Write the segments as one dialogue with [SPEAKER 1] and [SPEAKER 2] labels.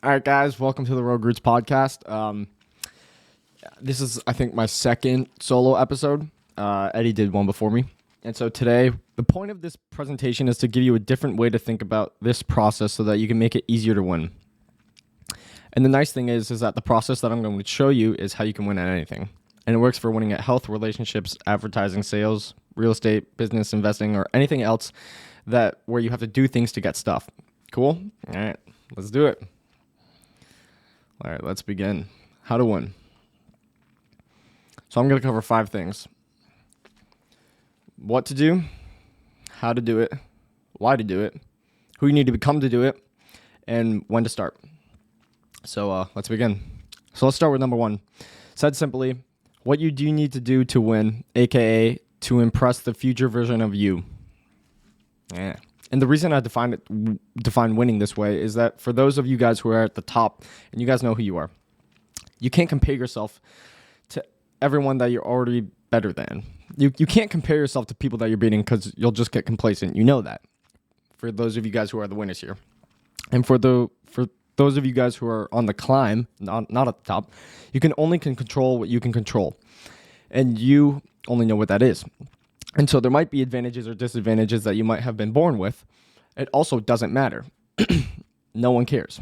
[SPEAKER 1] All right, guys, welcome to the Rogue Roots podcast. This is, I think, my second solo episode. Eddie did one before me. And so today, the point of this presentation is to give you a different way to think about this process so that you can make it easier to win. And the nice thing is that the process that I'm going to show you is how you can win at anything. And it works for winning at health, relationships, advertising, sales, real estate, business, investing, or anything else where you have to do things to get stuff. Cool? All right, let's do it. All right, let's begin. How to win. So I'm going to cover 5 things. What to do, how to do it, why to do it, who you need to become to do it, and when to start. So let's begin. So let's start with number 1. Said simply, what you do need to do to win, aka to impress the future version of you. Yeah. And the reason I define winning this way is that for those of you guys who are at the top, and you guys know who you are, you can't compare yourself to everyone that you're already better than. You can't compare yourself to people that you're beating because you'll just get complacent. You know that. For those of you guys who are the winners here. And for those of you guys who are on the climb, not at the top, you can only control what you can control. And you only know what that is. And so there might be advantages or disadvantages that you might have been born with. It also doesn't matter. No one cares.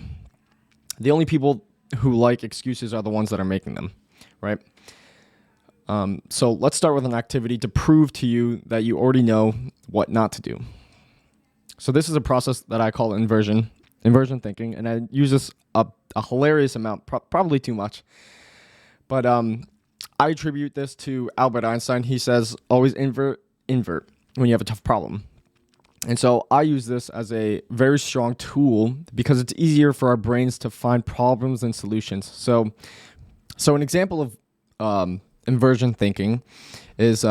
[SPEAKER 1] The only people who like excuses are the ones that are making them, right? So let's start with an activity to prove to you that you already know what not to do. So this is a process that I call inversion thinking, and I use this a hilarious amount, probably too much. But I attribute this to Albert Einstein. He says, always invert when you have a tough problem. And so I use this as a very strong tool because it's easier for our brains to find problems and solutions. So an example of inversion thinking is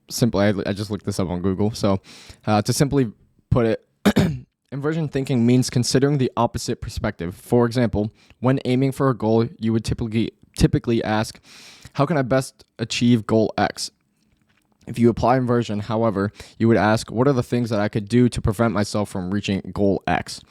[SPEAKER 1] simply, I just looked this up on Google. So to simply put it, inversion thinking means considering the opposite perspective. For example, when aiming for a goal, you would typically ask, how can I best achieve goal X? If you apply inversion, however, you would ask, what are the things that I could do to prevent myself from reaching goal X?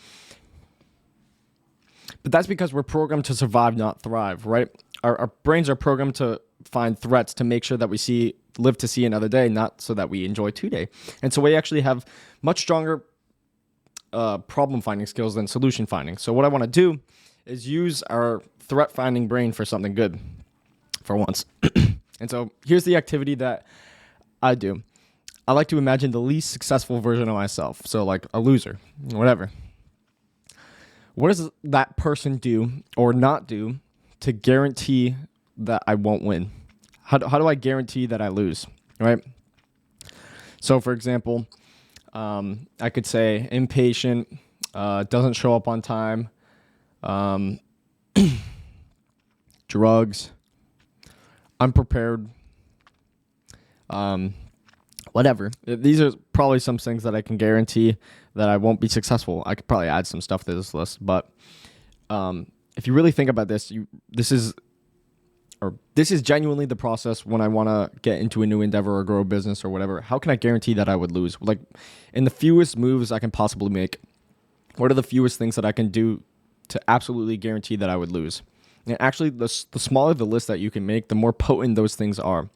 [SPEAKER 1] But that's because we're programmed to survive, not thrive, right? Our brains are programmed to find threats to make sure that we live to see another day, not so that we enjoy today. And so we actually have much stronger problem finding skills than solution finding. So what I want to do is use our threat finding brain for something good for once. And so here's the activity that I do. I like to imagine the least successful version of myself. So like a loser, whatever. What does that person do or not do to guarantee that I won't win? How do I guarantee that I lose, right? So for example, I could say impatient, doesn't show up on time, drugs, unprepared, whatever. These are probably some things that I can guarantee that I won't be successful. I could probably add some stuff to this list, but if you really think about this, this is genuinely the process when I want to get into a new endeavor or grow a business or whatever. How can I guarantee that I would lose? Like, in the fewest moves I can possibly make, what are the fewest things that I can do to absolutely guarantee that I would lose? And actually, the smaller the list that you can make, the more potent those things are.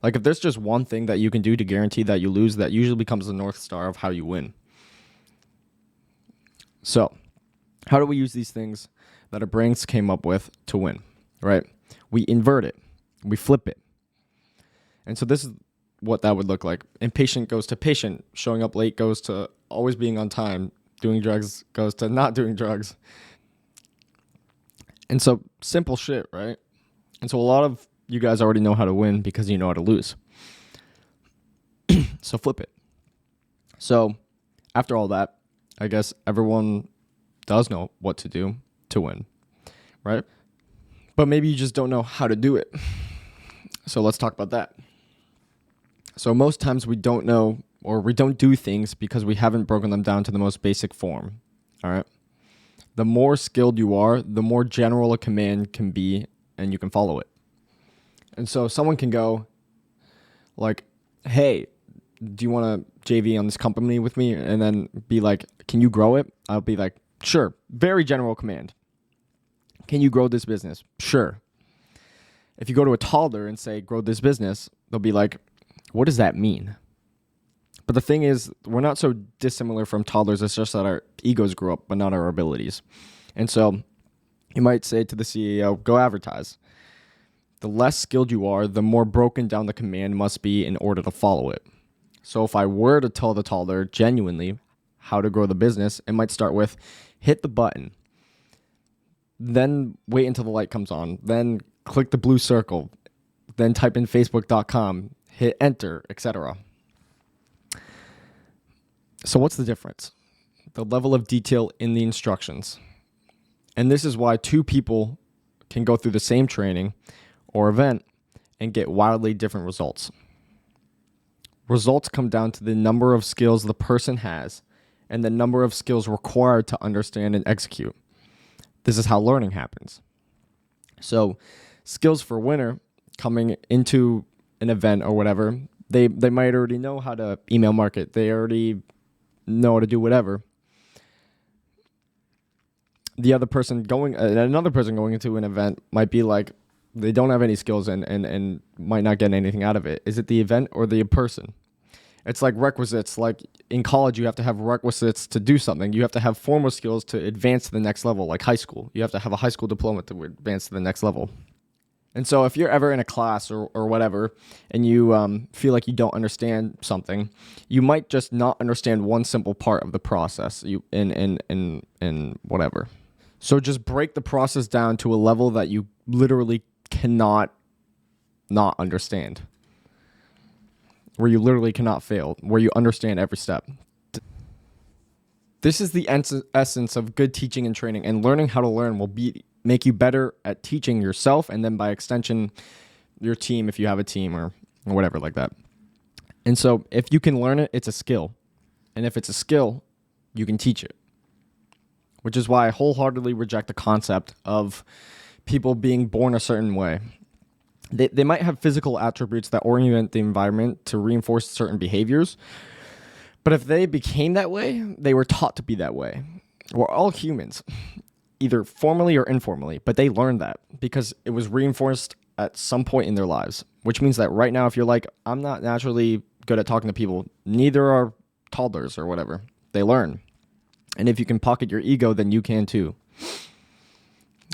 [SPEAKER 1] Like, if there's just one thing that you can do to guarantee that you lose, that usually becomes the North Star of how you win. So, how do we use these things that our brains came up with to win, right? We invert it. We flip it. And so this is what that would look like. Impatient goes to patient. Showing up late goes to always being on time. Doing drugs goes to not doing drugs. And so simple shit, right? And so a lot of you guys already know how to win because you know how to lose. So flip it. So after all that, I guess everyone does know what to do to win, right? But maybe you just don't know how to do it. So let's talk about that. So most times we don't know or we don't do things because we haven't broken them down to the most basic form, all right? The more skilled you are, the more general a command can be, and you can follow it. And so someone can go like, hey, do you want to JV on this company with me? And then be like, can you grow it? I'll be like, sure. Very general command. Can you grow this business? Sure. If you go to a toddler and say, grow this business, they'll be like, what does that mean? But the thing is, we're not so dissimilar from toddlers. It's just that our egos grew up, but not our abilities. And so you might say to the CEO, go advertise. The less skilled you are, the more broken down the command must be in order to follow it. So if I were to tell the toddler genuinely how to grow the business, it might start with hit the button, then wait until the light comes on, then click the blue circle, then type in facebook.com, hit enter, etc. So what's the difference? The level of detail in the instructions. And this is why two people can go through the same training or event and get wildly different results. Results come down to the number of skills the person has and the number of skills required to understand and execute. This is how learning happens. So skills for winner coming into an event or whatever, they might already know how to email market. They already know how to do whatever. The other person another person going into an event might be like, they don't have any skills and might not get anything out of it. Is it the event or the person? It's like requisites. Like in college, you have to have requisites to do something. You have to have formal skills to advance to the next level, like high school. You have to have a high school diploma to advance to the next level. And so if you're ever in a class or whatever, and you feel like you don't understand something, you might just not understand one simple part of the process in whatever. So just break the process down to a level that you literally cannot not understand, where you literally cannot fail, where you understand every step. This is the essence of good teaching and training, and learning how to learn will make you better at teaching yourself, and then by extension, your team, if you have a team or whatever like that. And so if you can learn it, it's a skill. And if it's a skill, you can teach it. Which is why I wholeheartedly reject the concept of people being born a certain way. They might have physical attributes that orient the environment to reinforce certain behaviors, but if they became that way, they were taught to be that way. We're all humans, either formally or informally, but they learned that because it was reinforced at some point in their lives, which means that right now, if you're like, I'm not naturally good at talking to people, neither are toddlers or whatever. They learn. And if you can pocket your ego, then you can too.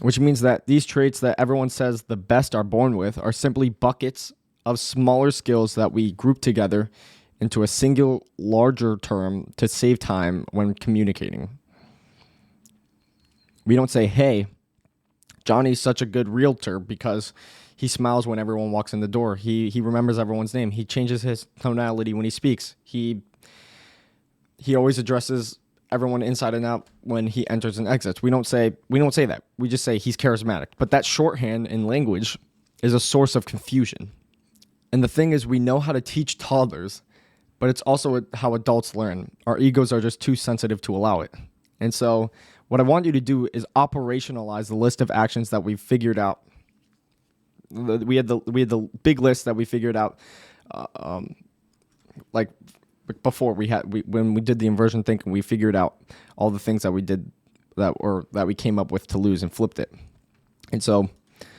[SPEAKER 1] Which means that these traits that everyone says the best are born with are simply buckets of smaller skills that we group together into a single larger term to save time when communicating. We don't say, hey, Johnny's such a good realtor because he smiles when everyone walks in the door. He remembers everyone's name. He changes his tonality when he speaks. He always addresses everyone inside and out when he enters and exits. We don't say that. We just say he's charismatic. But that shorthand in language is a source of confusion. And the thing is, we know how to teach toddlers, but it's also how adults learn. Our egos are just too sensitive to allow it. And so what I want you to do is operationalize the list of actions that we've figured out. We had the big list that we figured out, like before when we did the inversion thinking, we figured out all the things that we did that we came up with to lose and flipped it. And so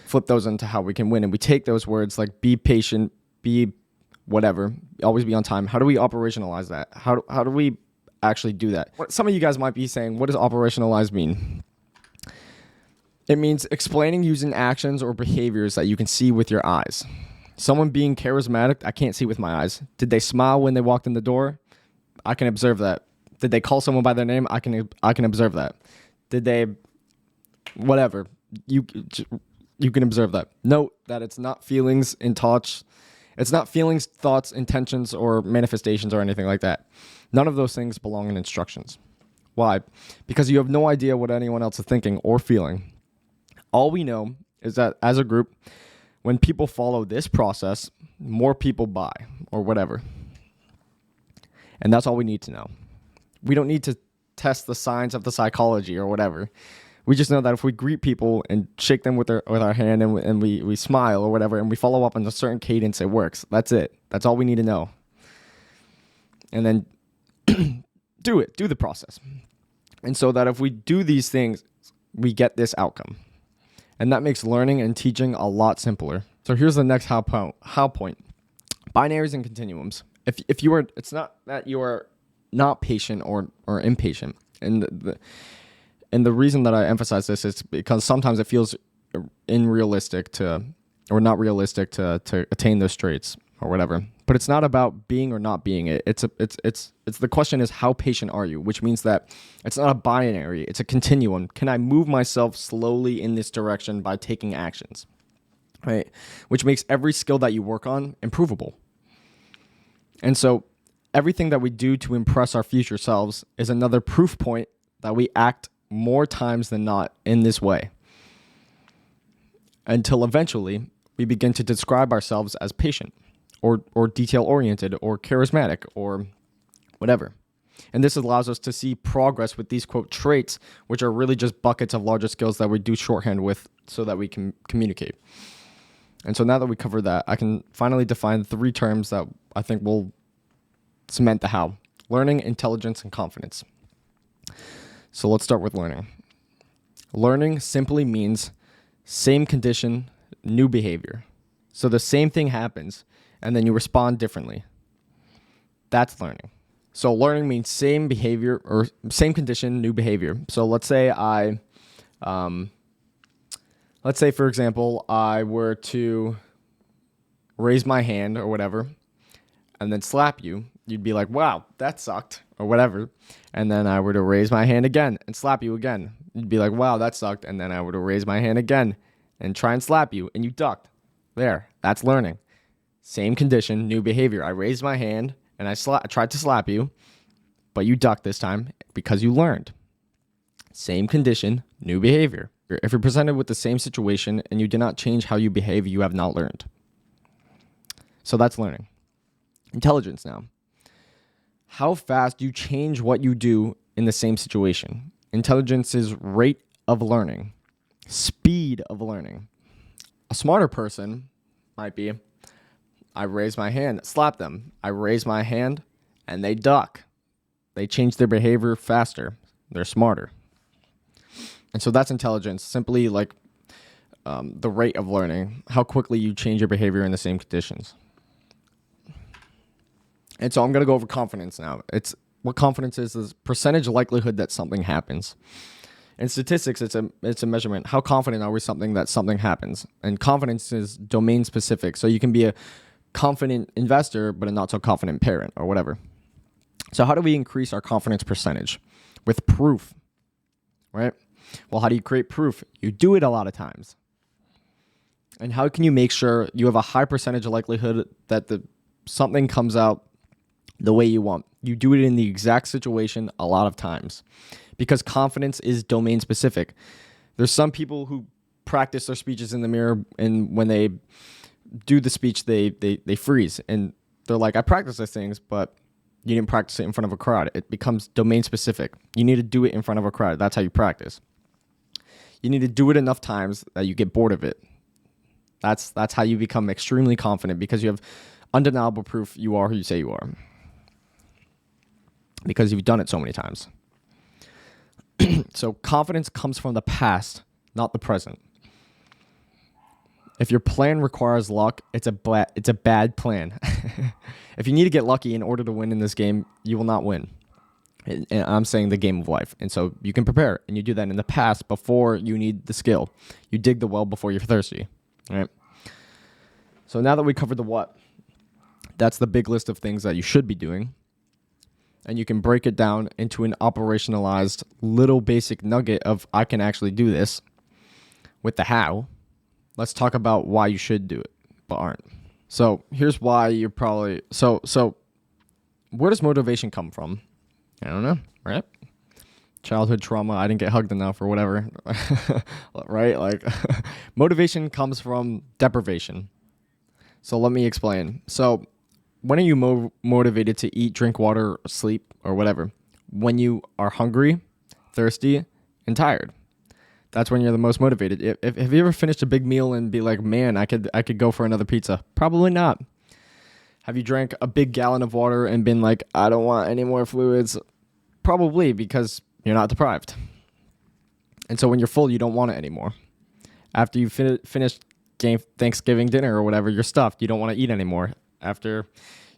[SPEAKER 1] flip those into how we can win. And we take those words like be patient, be whatever, always be on time. How do we operationalize that? How do we actually do that? Some of you guys might be saying, what does operationalize mean? It means explaining using actions or behaviors that you can see with your eyes. Someone being charismatic, I can't see with my eyes. Did they smile when they walked in the door? I can observe that. Did they call someone by their name? I can observe that. Did they, whatever, you can observe that. Note that it's not feelings in touch. It's not feelings, thoughts, intentions, or manifestations or anything like that. None of those things belong in instructions. Why? Because you have no idea what anyone else is thinking or feeling. All we know is that as a group, when people follow this process, more people buy or whatever. And that's all we need to know. We don't need to test the science of the psychology or whatever. We just know that if we greet people and shake them with our hand and we smile or whatever, and we follow up on a certain cadence, it works. That's it. That's all we need to know. And then do the process. And so that if we do these things, we get this outcome. And that makes learning and teaching a lot simpler. So here's the next how point. Binaries and continuums. If you are, it's not that you are not patient or impatient. And the reason that I emphasize this is because sometimes it feels unrealistic or not realistic to attain those traits or whatever. But it's not about being or not being it. It's the question is, how patient are you? Which means that it's not a binary, it's a continuum. Can I move myself slowly in this direction by taking actions? Right? Which makes every skill that you work on improvable. And so everything that we do to impress our future selves is another proof point that we act more times than not in this way. Until eventually we begin to describe ourselves as patient or detail-oriented or charismatic or whatever. And this allows us to see progress with these, quote, traits, which are really just buckets of larger skills that we do shorthand with so that we can communicate. And so now that we covered that, I can finally define 3 terms that I think will cement the how. Learning, intelligence, and confidence. So let's start with learning. Learning simply means same condition, new behavior. So the same thing happens, and then you respond differently. That's learning. So learning means same behavior or same condition, new behavior. So let's say for example, I were to raise my hand or whatever, and then slap you. You'd be like, wow, that sucked, or whatever. And then I were to raise my hand again and slap you again. You'd be like, wow, that sucked. And then I were to raise my hand again and try and slap you, and you ducked. There, that's learning. Same condition, new behavior. I raised my hand and I tried to slap you, but you ducked this time because you learned. Same condition, new behavior. If you're presented with the same situation and you do not change how you behave, you have not learned. So that's learning. Intelligence now. How fast you change what you do in the same situation. Intelligence is rate of learning, speed of learning. A smarter person might be, I raise my hand, slap them. I raise my hand and they duck. They change their behavior faster. They're smarter. And so that's intelligence, simply like the rate of learning, how quickly you change your behavior in the same conditions. And so I'm going to go over confidence now. What confidence is percentage likelihood that something happens. In statistics, it's a measurement. How confident are we that something happens? And confidence is domain specific. So you can be a confident investor, but a not so confident parent or whatever. So how do we increase our confidence percentage? With proof, right? Well, how do you create proof? You do it a lot of times. And how can you make sure you have a high percentage of likelihood that something comes out the way you want? You do it in the exact situation a lot of times because confidence is domain specific. There's some people who practice their speeches in the mirror, and when they do the speech, they freeze. And they're like, I practice those things, but you didn't practice it in front of a crowd. It becomes domain specific. You need to do it in front of a crowd. That's how you practice. You need to do it enough times that you get bored of it. That's how you become extremely confident, because you have undeniable proof you are who you say you are. Because you've done it so many times. So confidence comes from the past, not the present. If your plan requires luck, it's a bad plan. If you need to get lucky in order to win in this game, you will not win. And I'm saying the game of life. And so you can prepare, and you do that in the past before you need the skill. You dig the well before you're thirsty. All right. So now that we covered the what, that's the big list of things that you should be doing. And you can break it down into an operationalized little basic nugget of I can actually do this with the how. Let's talk about why you should do it, but aren't. So here's why you're probably... So where does motivation come from? I don't know, right? Childhood trauma, I didn't get hugged enough or whatever, right? Like, motivation comes from deprivation. So let me explain. So when are you motivated to eat, drink water, sleep, or whatever? When you are hungry, thirsty, and tired. That's when you're the most motivated. Have you ever finished a big meal and be like, man, I could go for another pizza? Probably not. Have you drank a big gallon of water and been like, I don't want any more fluids? Probably, because you're not deprived. And so when you're full, you don't want it anymore. After you finish Thanksgiving dinner or whatever, you're stuffed. You don't want to eat anymore. After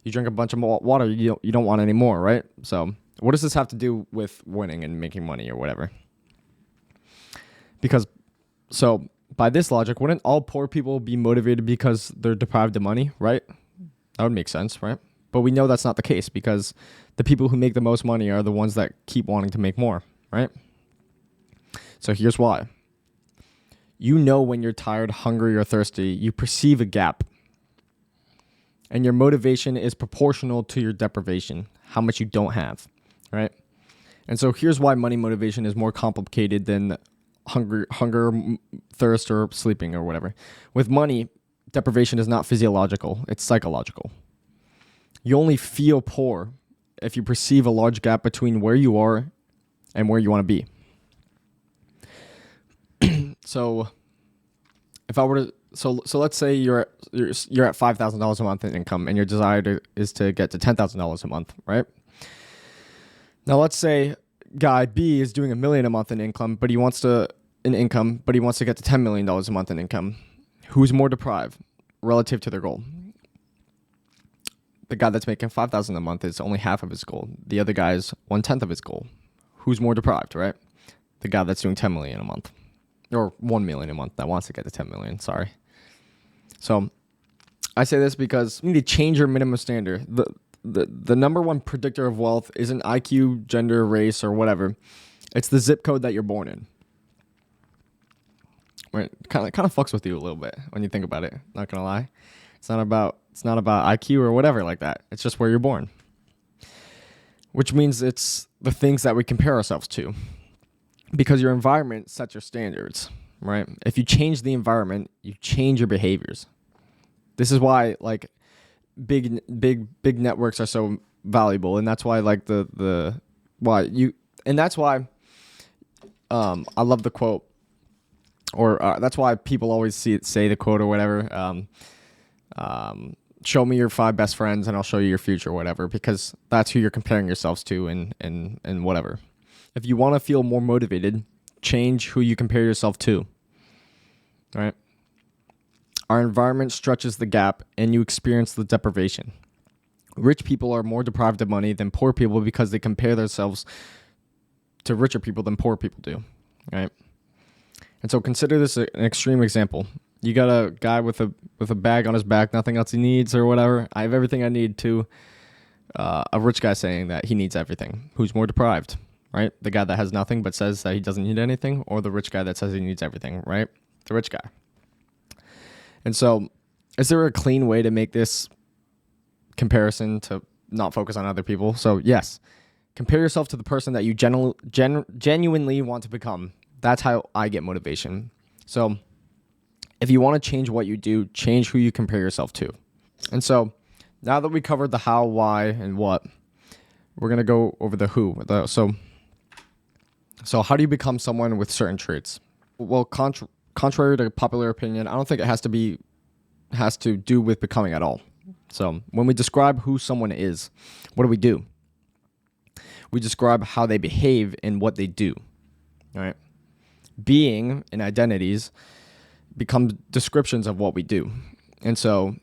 [SPEAKER 1] you drink a bunch of water, you don't want any more, right? So what does this have to do with winning and making money or whatever? Because, so by this logic, wouldn't all poor people be motivated because they're deprived of money, right? That would make sense, right? But we know that's not the case because the people who make the most money are the ones that keep wanting to make more, right? So here's why. You know when you're tired, hungry, or thirsty, you perceive a gap. And your motivation is proportional to your deprivation, how much you don't have, right? And so here's why money motivation is more complicated than hunger, thirst, or sleeping or whatever. With money, deprivation is not physiological, it's psychological. You only feel poor if you perceive a large gap between where you are and where you want to be. So if I were to, so let's say you're at $5,000 a month in income and your desire is to get to $10,000 a month, right? Now let's say guy B is doing $1 million a month in income, but he wants to get to $10 million a month in income. Who's more deprived relative to their goal? The guy that's making $5,000 a month is only half of his goal. The other guy is 1/10 of his goal. Who's more deprived, right? The guy that's doing $10 million a month, or $1 million a month that wants to get to $10 million. Sorry. So I say this because you need to change your minimum standard. The number one predictor of wealth isn't IQ, gender, race, or whatever. It's the zip code that you're born in. Right? Kind of fucks with you a little bit when you think about it. Not gonna lie. It's not about IQ or whatever like that. It's just where you're born. Which means it's the things that we compare ourselves to. Because your environment sets your standards, right? If you change the environment, you change your behaviors. This is why like big networks are so valuable, and that's why like that's why I love the quote, or that's why people always say the quote or whatever. Show me your 5 best friends and I'll show you your future, or whatever, because that's who you're comparing yourselves to and whatever. If you want to feel more motivated, change who you compare yourself to, right? Our environment stretches the gap and you experience the deprivation. Rich people are more deprived of money than poor people because they compare themselves to richer people than poor people do, right? And so consider this an extreme example. You got a guy with a bag on his back, nothing else he needs or whatever. I have everything I need to a rich guy saying that he needs everything. Who's more deprived, right? The guy that has nothing but says that he doesn't need anything, or the rich guy that says he needs everything, right? The rich guy. And so is there a clean way to make this comparison to not focus on other people? So yes, compare yourself to the person that you genuinely want to become. That's how I get motivation. So if you want to change what you do, change who you compare yourself to. And so now that we covered the how, why, and what, we're going to go over the who. So how do you become someone with certain traits? Well, contrary to popular opinion, I don't think it has to do with becoming at all. So when we describe who someone is, what do? We describe how they behave and what they do. All right? Being and identities become descriptions of what we do. And so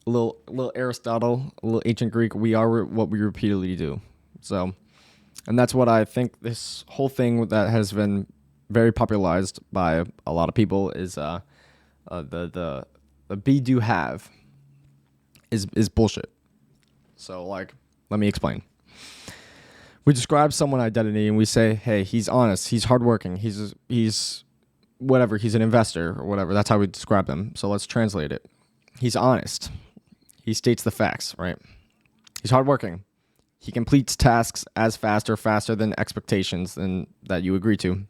[SPEAKER 1] a little Aristotle, a little ancient Greek, we are what we repeatedly do. So, and that's what I think this whole thing that has been very popularized by a lot of people is the be do have is bullshit. So like, let me explain. We describe someone's identity and we say, hey, he's honest, he's hardworking, he's whatever, he's an investor or whatever. That's how we describe them. So let's translate it. He's honest. He states the facts, right? He's hardworking. He completes tasks as fast or faster than expectations than that you agree to.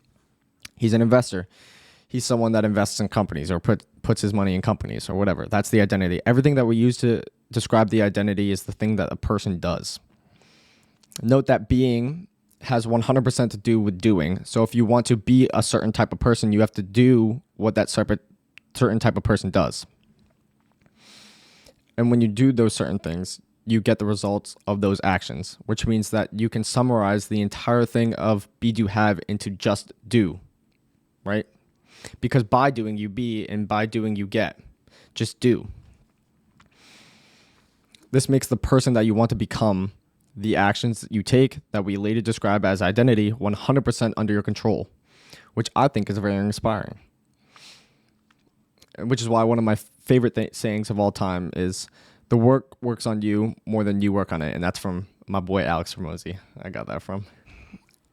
[SPEAKER 1] He's an investor. He's someone that invests in companies or puts his money in companies or whatever. That's the identity. Everything that we use to describe the identity is the thing that a person does. Note that being has 100% to do with doing. So if you want to be a certain type of person, you have to do what that certain type of person does. And when you do those certain things, you get the results of those actions, which means that you can summarize the entire thing of be, do, have into just do, right? Because by doing, you be, and by doing, you get. Just do. This makes the person that you want to become, the actions that you take that we later describe as identity, 100% under your control, which I think is very inspiring. Which is why one of my favorite sayings of all time is, the work works on you more than you work on it. And that's from my boy Alex Ramosi. I got that from.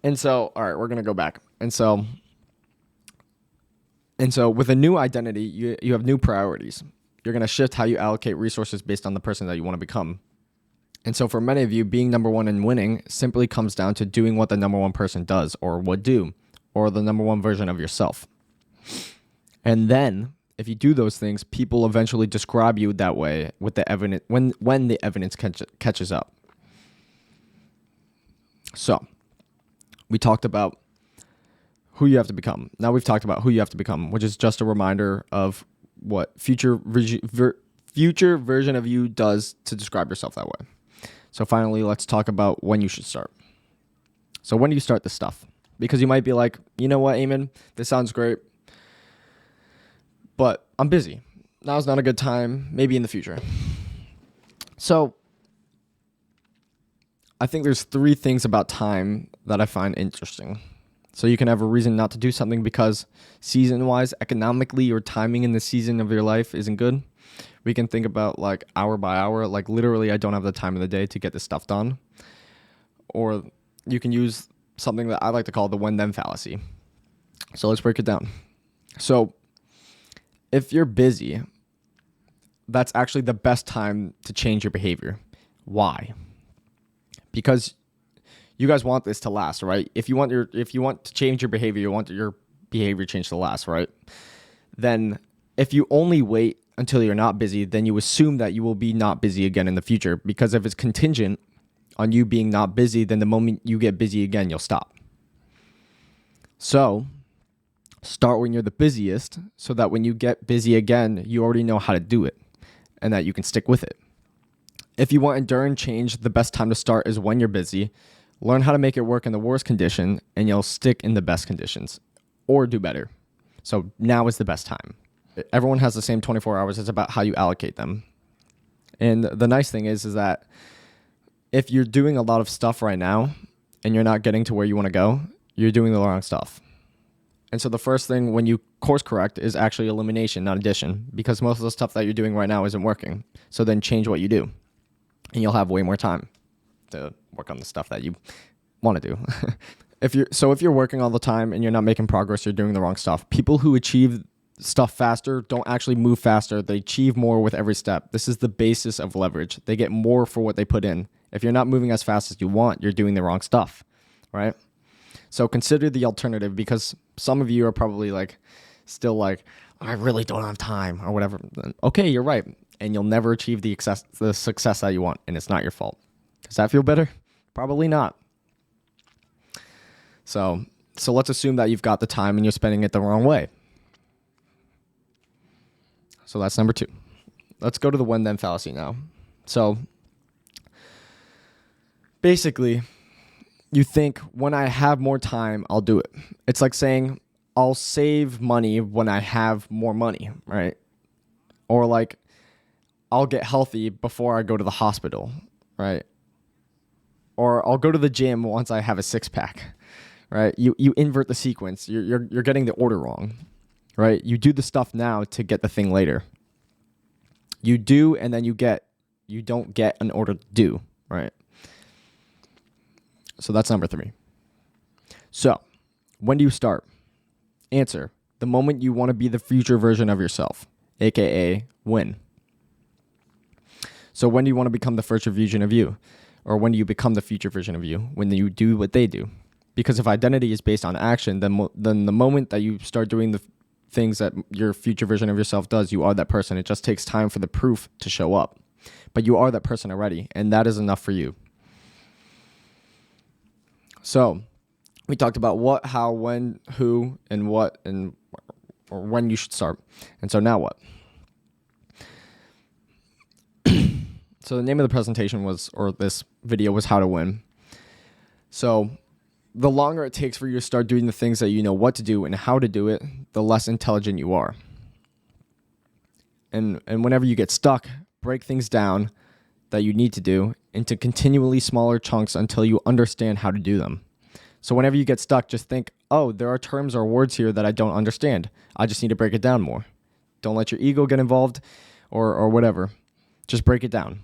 [SPEAKER 1] And so, all right, we're going to go back. And so with a new identity, you have new priorities. You're going to shift how you allocate resources based on the person that you want to become. And so for many of you, being number one and winning simply comes down to doing what the number one person does or would do, or the number one version of yourself. And then if you do those things, people eventually describe you that way with the evidence when the evidence catches up. So we talked about who you have to become. Now we've talked about who you have to become, which is just a reminder of what future version of you does to describe yourself that way. So finally, let's talk about when you should start. So when do you start this stuff? Because you might be like, you know what, Eamon, this sounds great, but I'm busy. Now's not a good time, maybe in the future. So I think there's 3 things about time that I find interesting. So you can have a reason not to do something because season-wise, economically, your timing in the season of your life isn't good. We can think about like hour by hour, like literally I don't have the time of the day to get this stuff done. Or you can use something that I like to call the when-then fallacy. So let's break it down. So if you're busy, that's actually the best time to change your behavior. Why? Because you guys want this to last, right? If you want to change your behavior, you want your behavior change to last, right? Then if you only wait until you're not busy, then you assume that you will be not busy again in the future. Because if it's contingent on you being not busy, then the moment you get busy again, you'll stop. So start when you're the busiest so that when you get busy again, you already know how to do it and that you can stick with it. If you want enduring change, the best time to start is when you're busy. Learn how to make it work in the worst condition and you'll stick in the best conditions or do better. So now is the best time. Everyone has the same 24 hours. It's about how you allocate them. And the nice thing is that if you're doing a lot of stuff right now and you're not getting to where you want to go, you're doing the wrong stuff. And so the first thing when you course correct is actually elimination, not addition, because most of the stuff that you're doing right now isn't working. So then change what you do and you'll have way more time to work on the stuff that you want to do. If you're working all the time and you're not making progress, you're doing the wrong stuff. People who achieve stuff faster don't actually move faster. They achieve more with every step. This is the basis of leverage. They get more for what they put in. If you're not moving as fast as you want, you're doing the wrong stuff, right? So consider the alternative, because some of you are probably still I really don't have time or whatever. Okay, you're right. And you'll never achieve the success that you want, and it's not your fault. Does that feel better? Probably not. So let's assume that you've got the time and you're spending it the wrong way. So that's number 2. Let's go to the when-then fallacy now. So basically, you think, when I have more time, I'll do it. It's like saying, I'll save money when I have more money, right? Or I'll get healthy before I go to the hospital, right? Or I'll go to the gym once I have a 6-pack, right? You invert the sequence. You're getting the order wrong, right? You do the stuff now to get the thing later. You do, and then you don't get an order to do, right? So that's number 3. So when do you start? Answer: the moment you want to be the future version of yourself, aka when. So when do you want to become the future version of you? Or when do you become the future version of you? When you do what they do. Because if identity is based on action, then the moment that you start doing the things that your future version of yourself does, you are that person. It just takes time for the proof to show up. But you are that person already, and that is enough for you. So we talked about what, how, when, who, and what, or when you should start. And so now what? So the name of the presentation was, or this video was, How to Win. So the longer it takes for you to start doing the things that you know what to do and how to do it, the less intelligent you are. And whenever you get stuck, break things down that you need to do into continually smaller chunks until you understand how to do them. So whenever you get stuck, just think, oh, there are terms or words here that I don't understand. I just need to break it down more. Don't let your ego get involved or whatever. Just break it down.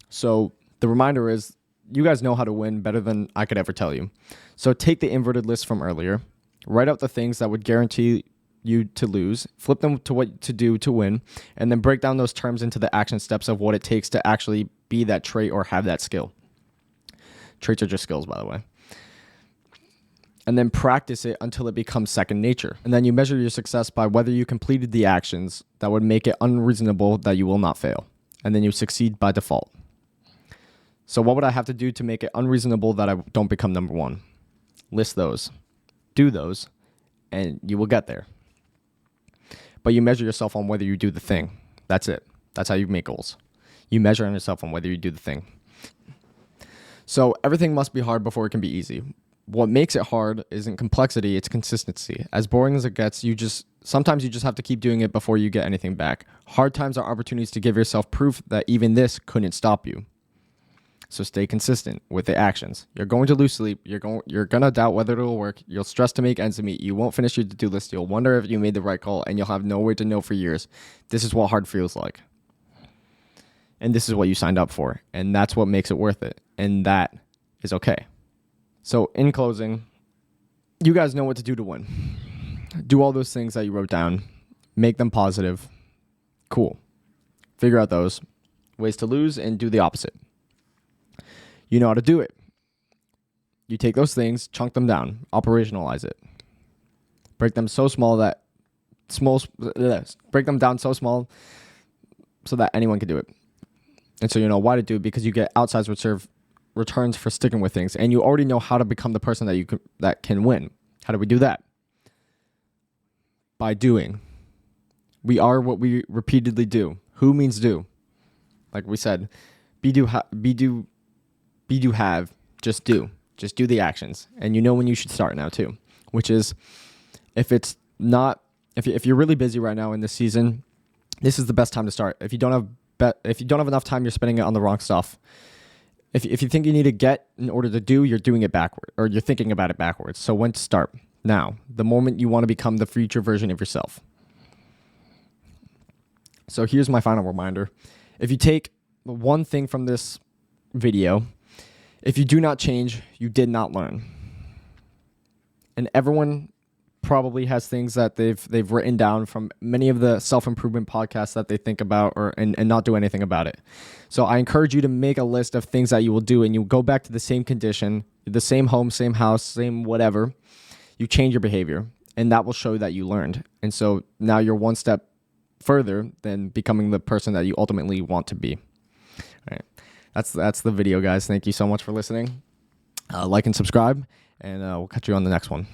[SPEAKER 1] So the reminder is, you guys know how to win better than I could ever tell you. So take the inverted list from earlier, write out the things that would guarantee you to lose, flip them to what to do to win, and then break down those terms into the action steps of what it takes to actually be that trait or have that skill. Traits are just skills, by the way. And then practice it until it becomes second nature. And then you measure your success by whether you completed the actions that would make it unreasonable that you will not fail. And then you succeed by default. So what would I have to do to make it unreasonable that I don't become number one? List those, do those, and you will get there. But you measure yourself on whether you do the thing. That's it. That's how you make goals. You measure on yourself on whether you do the thing. So everything must be hard before it can be easy. What makes it hard isn't complexity, it's consistency. As boring as it gets, sometimes you just have to keep doing it before you get anything back. Hard times are opportunities to give yourself proof that even this couldn't stop you. So stay consistent with the actions. You're going to lose sleep. You're going to doubt whether it'll work. You'll stress to make ends meet. You won't finish your to-do list. You'll wonder if you made the right call, and you'll have no way to know for years. This is what hard feels like. And this is what you signed up for. And that's what makes it worth it. And that is okay. So in closing, you guys know what to do to win. Do all those things that you wrote down. Make them positive. Cool. Figure out those ways to lose and do the opposite. You know how to do it. You take those things, chunk them down, operationalize it. Break them so small break them down so small so that anyone can do it. And so you know why to do it, because you get outsized returns for sticking with things, and you already know how to become the person that can win. How do we do that? By doing. We are what we repeatedly do. Who means do. Like we said, be do have, just do. Just do the actions. And you know when you should start now too, which is if you're really busy right now in this season, this is the best time to start. If you don't have enough time, you're spending it on the wrong stuff. If you think you need to get in order to do, you're doing it backward, or you're thinking about it backwards. So when to start? Now, the moment you want to become the future version of yourself. So here's my final reminder. If you take one thing from this video, if you do not change, you did not learn. And everyone probably has things that they've written down from many of the self-improvement podcasts that they think about and not do anything about it. So I encourage you to make a list of things that you will do, and you go back to the same condition, the same home, same house, same whatever. You change your behavior, and that will show that you learned. And so now you're one step further than becoming the person that you ultimately want to be. All right. That's the video, guys. Thank you so much for listening. Like and subscribe, and we'll catch you on the next one.